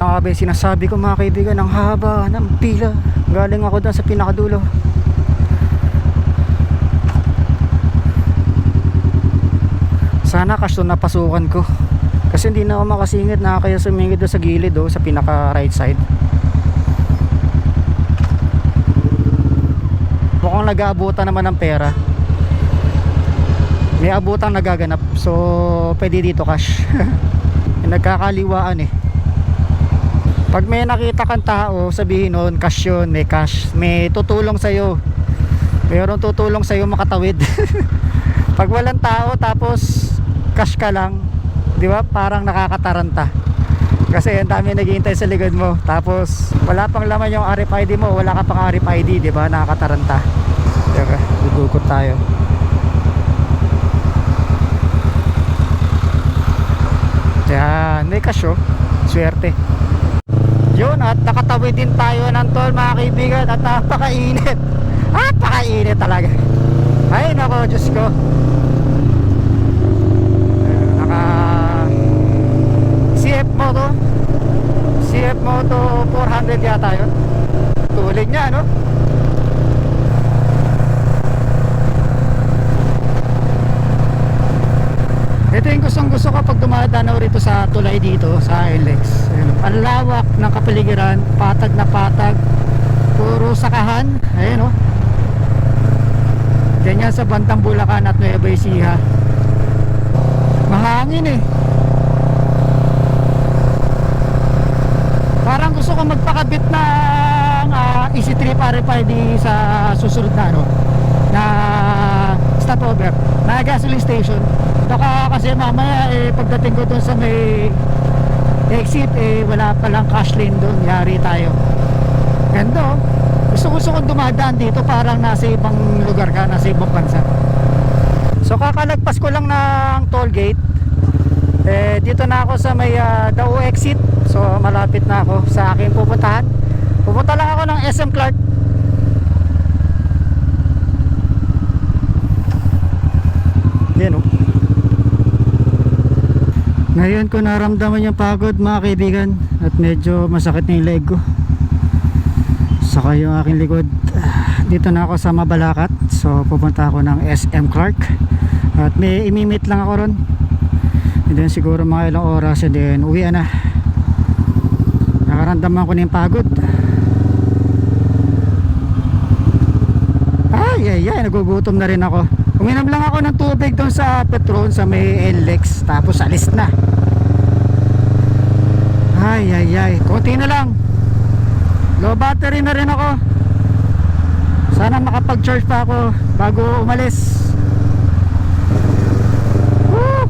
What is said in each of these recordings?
Grabe, sinasabi ko mga kaibigan, ang haba ng pila. Galing ako doon sa pinakadulo. Sana kaso napasukan ko. Kasi hindi na ako makasingit, na kaya sumingit doon sa gilid, sa pinaka right side. Mukhang nag-aabutan naman ng pera. May abutang nagaganap. So pwede dito cash. Nagkakaliwaan eh. Pag may nakita kang tao, sabihin nun cash yun, may cash. May tutulong sa'yo. Mayroong tutulong sa'yo makatawid. Pag walang tao tapos cash ka lang, di ba? Parang nakakataranta. Kasi ang dami naghihintay sa likod mo. Tapos wala pang laman yung RFID mo, wala ka pang RFID, di ba? Nakakataranta. Diba? Dudukot tayo. Yan, may cash oh. Swerte. Yun, at nakatawid din tayo ng toll mga kaibigan. At napakainit. Napakainit talaga. Ay nako, Diyos ko. CF Moto 400 yata yun. Tulig niya, no? Ito yung gusto ko pag dumadanaw rito sa tulay dito sa LX. Ang lawak ng kapaligiran, patag na patag, puro sakahan. Ayun, no? Ganyan sa bandang Bulacan at Nueva Ecija. Mahangin eh. Parang gusto ko magpakabit ng Easy Trip RFID sa susunod na na stopover, na gasoline station. Baka kasi mamaya pagdating ko dun sa may exit wala palang cash lane dun, yari tayo. Ganda oh. Gusto kong dumadaan dito parang nasa ibang lugar ka, nasa ibang bansa. So kakalagpas ko lang ng toll gate. Dito na ako sa may Dao exit. So malapit na ako sa aking pupuntahan. Pupunta lang ako ng SM Clark. Yan oh. Ngayon ko naramdaman yung pagod mga kaibigan. At medyo masakit na yung leg ko. Saka yung aking likod. Dito na ako sa Mabalacat. So pupunta ako ng SM Clark. At may imimit lang ako ron. And then siguro mga ilang oras and then uwi na. Nakaramdaman ko na yung pagod. Ay, nagugutom na rin ako. Uminom lang ako ng tubig doon sa Petron sa may LX. Tapos alis na. Ay, konti na lang. Low battery na rin ako. Sana makapag-charge pa ako bago umalis. Woo!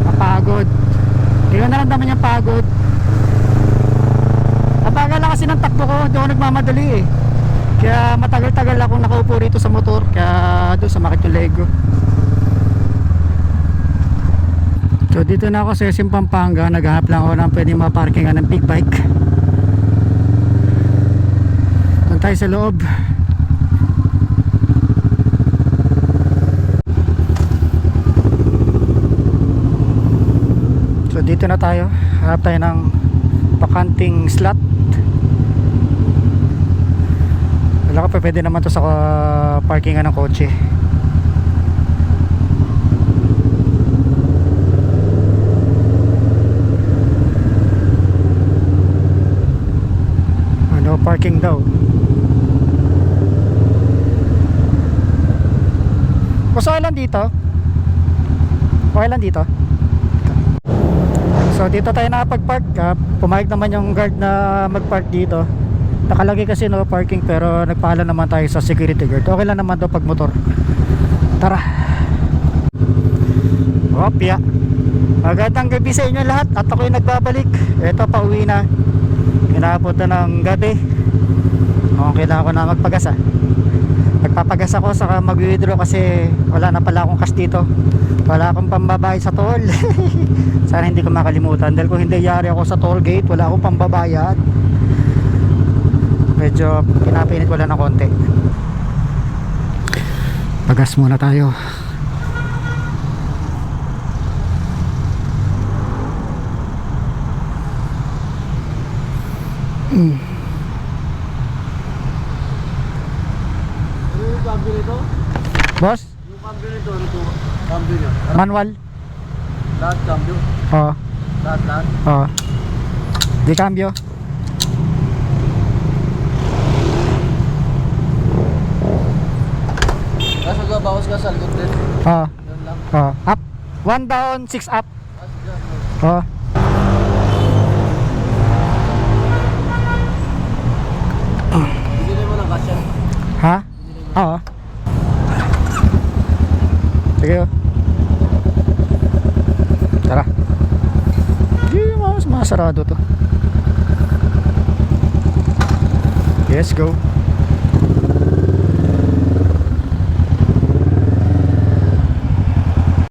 Napagod. Hindi ko naramdaman yung pagod. Nabagal lang kasi ng takbo ko. Hindi ako nagmamadali eh. Kaya matagal-tagal akong nakaupo rito sa motor. Kaya doon sa makit yung leg ko. So dito na ako sa SM Pampanga. Naghahanap lang ako ng pwede maparkingan ng big bike. Doon tayo sa loob. So dito na tayo. Hanap tayo ng bakanting slot. Wala ka pa, pwede naman to sa parkingan ng kotse. Parking daw. Gusto lang dito. Okay lang dito. So dito tayo nakapag-park. Pumayag naman yung guard na mag-park dito. Nakalagay kasi no parking, pero nagpaalam naman tayo sa security guard. Okay lang naman daw pag motor. Tara. Opya. Magandang gabi sa inyo lahat. At ako'y nagbabalik. Ito, pauwi na. Inabot na ng gabi. Kailangan ko na magpagasa. Nagpapagas ako saka mag-withdraw kasi wala na pala akong cash dito. Wala akong pambabayad sa toll. Sana hindi ko makalimutan. Dahil kung hindi yari ako sa toll gate, wala akong pambabayad. Medyo pinapinit ko lang ng konti. Pagas muna tayo. Manual. Lahat cambio. Oo. Lahat. Oo. Di cambio. Kaso bawas ka sa likod din. Oo. Yun lang. Oo. Up. 1 down, 6 up. Oo. Bigyan mo ng kasya. Ha? Oo. Sige oh. Tara. Hindi mas masarado to. Let's go.